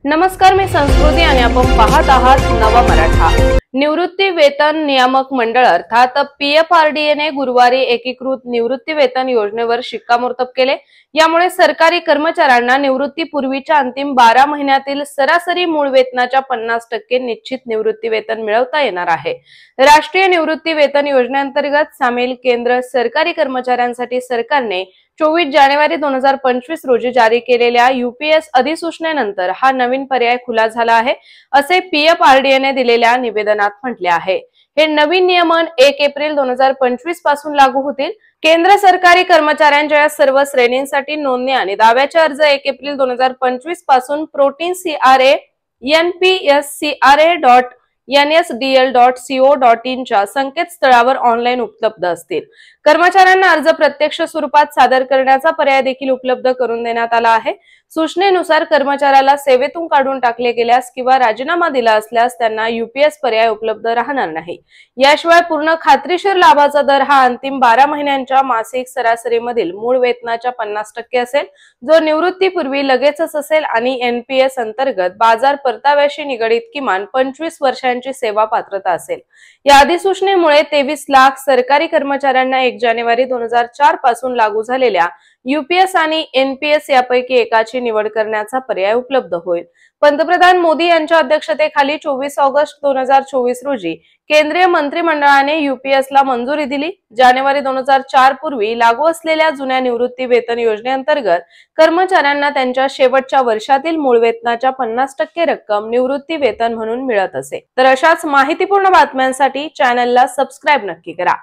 नमस्कार, मी संस्कृती आणि आपण पाहत आहात नवा मराठा। निवृत्ती वेतन नियामक मंडळ अर्थात पीएफआरडीएने गुरुवारी एकीकृत निवृत्ती वेतन योजनेवर शिक्कामोर्तब केले। यामुळे सरकारी कर्मचाऱ्यांना निवृत्तीपूर्वीच्या अंतिम 12 महिन्यातील सरासरी मूळ वेतनाच्या 50% निश्चित निवृत्ती वेतन मिळवता येणार आहे। राष्ट्रीय निवृत्ती वेतन योजनेअंतर्गत सामील केंद्र सरकारी कर्मचाऱ्यांसाठी सरकारने 24 जानेवारी 2025 रोजी जारी केलेल्या यूपीएस अधिसूचनेनंतर हा नवीन पर्याय खुला झाला आहे, असे पीएफआरडीएने दिलेल्या निवेदनात म्हटले आहे। हे नवीन नियमन 1 एप्रिल 2025 पासून लागू होतील। केंद्र सरकारी कर्मचाऱ्यांच्या या सर्व श्रेणींसाठी नोंदणी आणि दाव्याचे अर्ज 1 एप्रिल 2025 पासून प्रोटीन CRA npscra.nsdl.co.in च्या संकेतस्थळावर ऑनलाईन उपलब्ध असतील। कर्मचाऱ्यांना अर्ज प्रत्यक्ष स्वरूपात सादर करण्याचा पर्याय देखील उपलब्ध करून देण्यात आला आहे। सूचनेनुसार कर्मचाऱ्याला सेवेतून काढून टाकले गेल्यास किंवा राजीनामा दिला असल्यास त्यांना यूपीएस पर्याय उपलब्ध राहणार नाही। याशिवाय पूर्ण खात्रीशीर लाभाचा दर हा अंतिम 12 महिन्यांच्या मासिक सरासरीमधील मूळ वेतनाच्या 50% असेल, जो निवृत्तीपूर्वी लगेचच असेल आणि एनपीएस अंतर्गत बाजार परताव्याशी निगडित किमान 25 वर्षांची सेवा पात्रता असेल। या अधिसूचनेमुळे 23 लाख सरकारी कर्मचाऱ्यांना 1 जानेवारी 2004 पासून लागू झालेल्या यूपीएस आणि एनपीएस यापैकी एकाची निवड करण्याचा पर्याय उपलब्ध होईल। पंतप्रधान मोदी यांच्या अध्यक्षतेखाली 24 ऑगस्ट 2024 रोजी केंद्रीय मंत्रिमंडळाने यूपीएसला मंजुरी दिली। जानेवारी 2004 पूर्वी लागू असलेल्या जुन्या निवृत्ती वेतन योजनेअंतर्गत कर्मचाऱ्यांना त्यांच्या शेवटच्या वर्षातील मूळ वेतनाच्या 50% रक्कम निवृत्ती वेतन म्हणून मिळत असे। तर अशाच माहितीपूर्ण बातम्यांसाठी चॅनलला सबस्क्राइब नक्की करा।